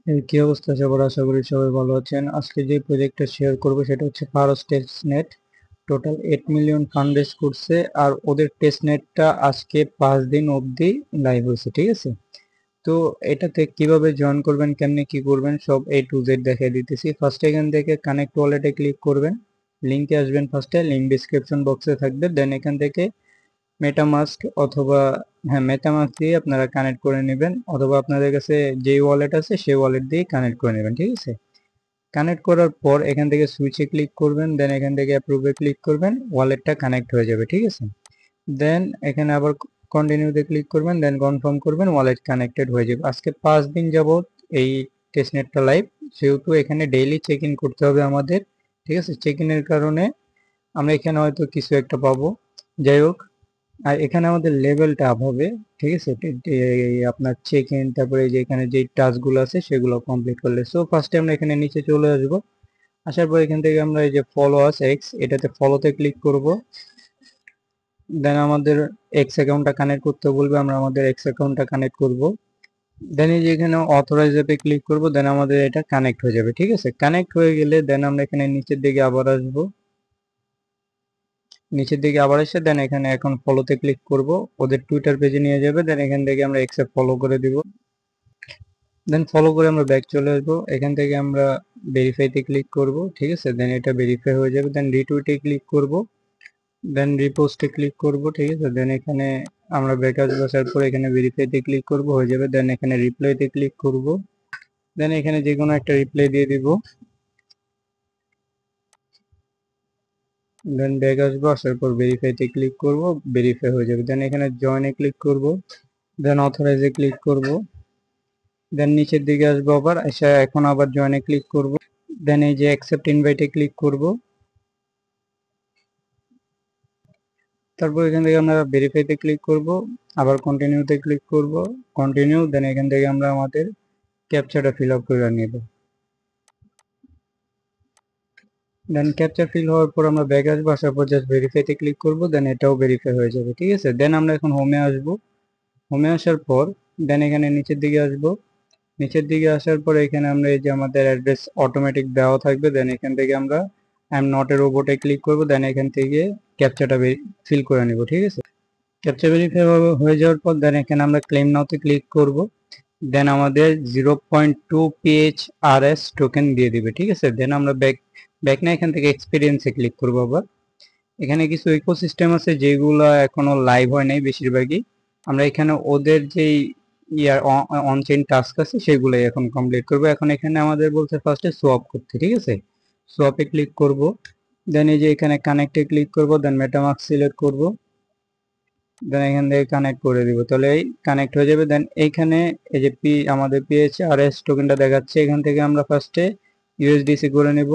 কি অবস্থা সবার? আশা করি সবাই ভালো আছেন। আজকে যে প্রজেক্টটা শেয়ার করবো সেটা হচ্ছে ফারস testnet. Total 8 million fund raise করছে, আর ওদের টেস্টনেটটা আজকে 5 দিন অবধি লাইভ হয়েছে, ঠিক আছে? তো এটাতে কিভাবে জয়েন করবেন, কেমনে কি করবেন, সব A to Z দেখিয়ে দিতেছি। ফার্স্টে এখান থেকে কানেক্ট ওয়ালেটে ক্লিক করবেন, লিঙ্কে আসবেন। ফার্স্টে লিঙ্ক ডিসক্রিপশন বক্সে থাকবে, দেন এখান থেকে মেটামাস্ক অথবা মেটামাস্ক দিয়ে আপনারা কানেক্ট করে নেবেন, অথবা আপনাদের কাছে যেই ওয়ালেট আছে সেই ওয়ালেট দিয়ে কানেক্ট করে নেবেন, ঠিক আছে? কানেক্ট করার পর এখান থেকে সুইচে ক্লিক করবেন, দেন এখান থেকে অ্যাপ্রুভে ক্লিক করবেন, ওয়ালেটটা কানেক্ট হয়ে যাবে, ঠিক আছে? দেন এখানে আবার কন্টিনিউতে ক্লিক করবেন, দেন কনফার্ম করবেন, ওয়ালেট কানেক্টেড হয়ে যাবে। আজকে 5 দিন যাবত এই টেস্টনেটটা লাইভ, সেহেতু এখানে ডেইলি চেক ইন করতে হবে আমাদের, ঠিক আছে? চেক ইনের কারণে আমরা এখানে হয়তো কিছু একটা পাবো, যাই হোক। আর এখানে আমাদের লেভেলটা আপ হবে, ঠিক আছে? আপনার চেক ইন, তারপরে যে এখানে যে টাস্কগুলো আছে সেগুলো কমপ্লিট করলে। সো ফার্স্টে আমরা এখানে নিচে চলে আসবো। আসার পর এখান থেকে আমরা এই যে ফলো আস এক্স, এটাতে ফলোতে ক্লিক করব। দেন আমাদের এক্স অ্যাকাউন্টটা কানেক্ট করতে বলবে, আমরা আমাদের এক্স অ্যাকাউন্টটা কানেক্ট করব। দেন এই যে এখানে অথরাইজ অ্যাপে ক্লিক করব, দেন আমাদের এটা কানেক্ট হয়ে যাবে, ঠিক আছে? কানেক্ট হয়ে গেলে দেন আমরা এখানে নিচের দিকে আবার আসবো। নিচের দিকে আবার এসে দেন এখানে এখন ফলোতে ক্লিক করব, ওদের টুইটার পেজে নিয়ে যাবে। দেন এখান থেকে আমরা এক্সে ফলো করে দিব। দেন ফলো করে আমরা ব্যাক চলে আসবো। এখান থেকে আমরা ভেরিফাইতে ক্লিক করব, ঠিক আছে? দেন এটা ভেরিফাই হয়ে যাবে। দেন রিটুইটে ক্লিক করব, দেন রিপোস্টে ক্লিক করব, ঠিক আছে? দেন এখানে আমরা ব্যাক আসবো, আসার পর এখানে ভেরিফাইতে ক্লিক করব, হয়ে যাবে। দেন এখানে রিপ্লাইতে ক্লিক করব, দেন এখানে যে কোনো একটা রিপ্লাই দিয়ে দিব। দেন ব্যাক আসবো, আসার পর ভেরিফাইতে ক্লিক করব, ভেরিফাই হয়ে যাবে। দেন এখানে জয়েনে ক্লিক করব, দেন অথরাইজে ক্লিক করব, দেন নিচের দিকে আসবো, আবার এসে এখন আবার জয়েনে ক্লিক করব। দেন এই যে অ্যাকসেপ্ট ইনভাইটে ক্লিক করব, তারপর এখান থেকে আমরা ভেরিফাইতে ক্লিক করব, আবার কন্টিনিউতে ক্লিক করব, কন্টিনিউ। দেন এখান থেকে আমরা আমাদের ক্যাপচাটা ফিল আপ করে নেব। দেন ক্যাপচা ফিল হওয়ার পর আমরা ব্যাক আসবো, আসার পর জাস্ট ভেরিফাইতে ক্লিক করব, দেন এটাও ভেরিফাই হয়ে যাবে, ঠিক আছে? দেন আমরা এখন হোমে আসবো। হোমে আসার পর দেন এখানে নিচের দিকে আসবো। নিচের দিকে আসার পর এখানে আমরা এই যে আমাদের অ্যাড্রেস অটোমেটিক দেওয়া থাকবে, দেন এখান থেকে আমরা আই এম নট এ রোবটে ক্লিক করব। দেন এখান থেকে ক্যাপচাটা ফিল করে নেব, ঠিক আছে? ক্যাপচা ভেরিফাই হয়ে যাওয়ার পর দেন এখানে আমরা ক্লেম নাওতে ক্লিক করব। দেন আমাদের 0.2 PHRS টোকেন দিয়ে দিবে, ঠিক আছে? দেন আমরা ব্যাক না এখান থেকে এক্সপিরিয়েন্সে ক্লিক করব। আবার এখানে কিছু ইকোসিস্টেম আছে যেগুলো এখনো লাইভ হয় নাই বেশিরভাগই। আমরা এখানে ওদের যেই ইয়ার অনচেইন টাস্ক আছে সেগুলোই এখন কমপ্লিট করব। এখন এখানে আমাদের বলছে ফার্স্টে সোয়াপ করতে, ঠিক আছে? সোয়াপে ক্লিক করব, দেন এই যে এখানে কানেক্টে ক্লিক করব, দেন মেটামাস্ক সিলেক্ট করব, দেন এখান থেকে কানেক্ট করে দিব, তাহলে এই কানেক্ট হয়ে যাবে। দেন এইখানে এই যে আমাদের PHRS টোকেনটা দেখাচ্ছে, এখান থেকে আমরা ফার্স্টে ইউএসডিসি করে নেব,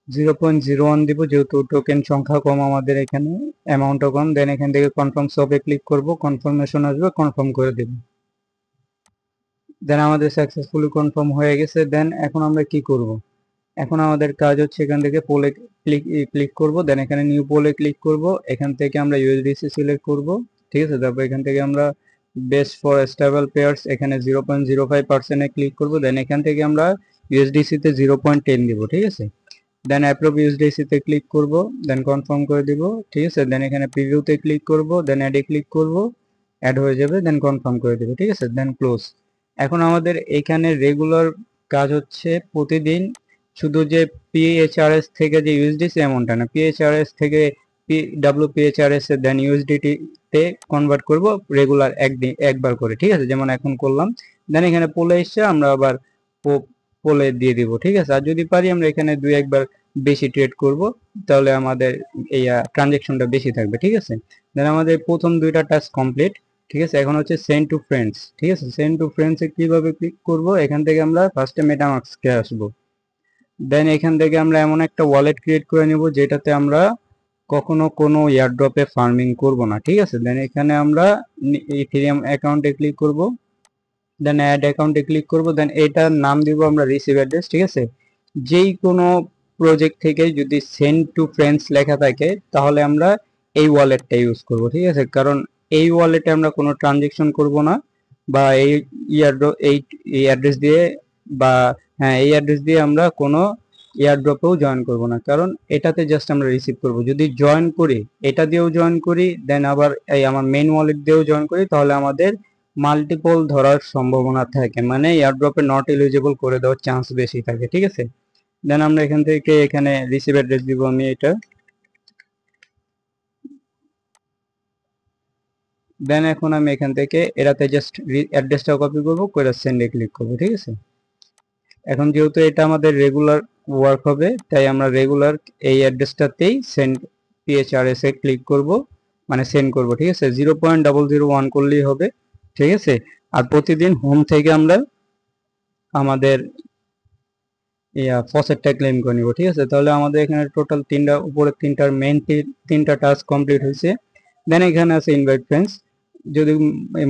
0.01 দিব, যেহেতু টোকেন সংখ্যা কম আমাদের এখানে, অ্যামাউন্টও কম। দেন এখান থেকে কনফার্ম সবে ক্লিক করব, কনফার্মেশন আসবে, কনফার্ম করে দেব। দেন আমাদের সাকসেসফুলি কনফার্ম হয়ে গেছে। দেন এখন আমরা কি করব? এখন আমাদের কাজ হচ্ছে এখান থেকে পোলে ক্লিক করব, দেন এখানে নিউ পোলে ক্লিক করব, এখান থেকে আমরা ইউএসডিসি সিলেক্ট করব, ঠিক আছে? তারপর এখান থেকে আমরা বেস্ট ফর স্টেবল পেয়ার্স এখানে 0.05% ক্লিক করব। দেন এখান থেকে আমরা ইউএসডিসি তে 0.10 দিব, ঠিক আছে? দেন অ্যাপ্রুভ ইউএসডিসি তে ক্লিক করব, দেন কনফার্ম করে দিব, ঠিক আছে? দেন এখানে প্রিভিউতে ক্লিক করব, দেন অ্যাডে ক্লিক করব, অ্যাড হয়ে যাবে, দেন কনফার্ম করে দেব, ঠিক আছে? দেন ক্লোজ। এখন আমাদের এখানে রেগুলার কাজ হচ্ছে প্রতিদিন শুধু যে PHRS থেকে যে ইউএসডিসি এমনটা না, PHRS থেকে WPHRS এ দেন ইউএসডিটি তে কনভার্ট করব রেগুলার একবার করে, ঠিক আছে? যেমন এখন করলাম। দেন এখানে পোলে এসে আমরা আবার পোলে দিয়ে দিব, ঠিক আছে? আর যদি পারি আমরা এখানে দুই একবার বেশি ট্রেড করব, তাহলে আমাদের এই ট্রানজেকশনটা বেশি থাকবে, ঠিক আছে? দেন আমাদের প্রথম দুইটা টাস্ক কমপ্লিট, ঠিক আছে? এখন হচ্ছে সেন্ড টু ফ্রেন্ডস, ঠিক আছে? সেন্ড টু ফ্রেন্ডস এ কিভাবে ক্লিক করব? এখান থেকে আমরা ফার্স্টে মেটামাস্কে আসবো। দেন এখান থেকে আমরা এমন একটা ওয়ালেট ক্রিয়েট করে নিব যেটাতে আমরা কখনো কোনো এয়ারড্রপে ফার্মিং করব না, ঠিক আছে? দেন এখানে আমরা ইথেরিয়াম অ্যাকাউন্টে ক্লিক করব, দেন অ্যাড অ্যাকাউন্টে ক্লিক করব, দেন এটার নাম দিব আমরা রিসিভ অ্যাড্রেস, ঠিক আছে? যেই কোনো প্রজেক্ট থেকে যদি সেন্ড টু ফ্রেন্ডস লেখা থাকে তাহলে আমরা এই ওয়ালেটটা ইউজ করব, ঠিক আছে? কারণ এই ওয়ালেটে আমরা কোনো ট্রানজেকশন করব না, বা এই এই অ্যাড্রেস দিয়ে বা হ্যাঁ এই অ্যাড্রেস দিয়ে আমরা কোনো এয়ারড্রপেও জয়েন করব না, কারণ এটাতে জাস্ট আমরা রিসিভ করব। যদি জয়েন করি, এটা দিয়েও জয়েন করি, দেন আবার এই আমার মেইন ওয়ালেট দিয়েও জয়েন করি, তাহলে আমাদের মাল্টিপল ধরার সম্ভাবনা থাকে, মানে এয়ারড্রপে নট এলিজিবল করে দেওয়ার চান্স বেশি থাকে, ঠিক আছে। দেন আমরা এখান থেকে এখানে রিসিভ অ্যাড্রেস দিব আমি এটা। দেন এখন আমি এখান থেকে এটাতে জাস্ট অ্যাড্রেসটা কপি করব, করে সেন্ডে ক্লিক করব, ঠিক আছে। এখন যেহেতু এটা আমাদের রেগুলার ওয়ার্ক হবে, তাই আমরা রেগুলার এই অ্যাড্রেসটাতেই সেন্ড পিএইচআরএস এ ক্লিক করব, মানে সেন্ড করব, ঠিক আছে। 0.001 করলেই হবে, ঠিক আছে। আর প্রতিদিন হোম থেকে আমরা আমাদের ফসেটটা ক্লেম করে নিব, ঠিক আছে। তাহলে আমাদের এখানে টোটাল তিনটা, উপরে তিনটার মেইন তিনটা টাস্ক কমপ্লিট হয়েছে। দেন এখানে আছে ইনভাইট ফ্রেন্ডস, যদি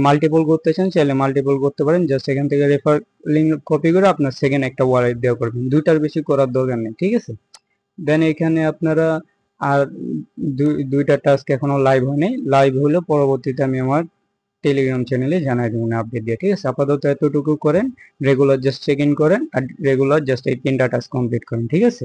মাল্টিপল করতে চান চাইলে মাল্টিপল করতে পারেন, জাস্ট এখান থেকে রেফার লিঙ্ক কপি করে আপনার সেকেন্ড একটা ওয়ালেট দেওয়া করবেন, দুইটার বেশি করার দরকার নেই, ঠিক আছে। দেন এখানে আপনারা আর দুইটা টাস্ক এখনো লাইভ হয়নি, লাইভ হলে পরবর্তীতে আমি আমার টেলিগ্রাম চ্যানেলে জানাই দেবো আপডেট দিয়ে, ঠিক আছে। আপাতত এতটুকু করেন, রেগুলার জাস্ট চেক ইন করেন আর রেগুলার জাস্ট এই তিনটা টাস্ক কমপ্লিট করেন, ঠিক আছে।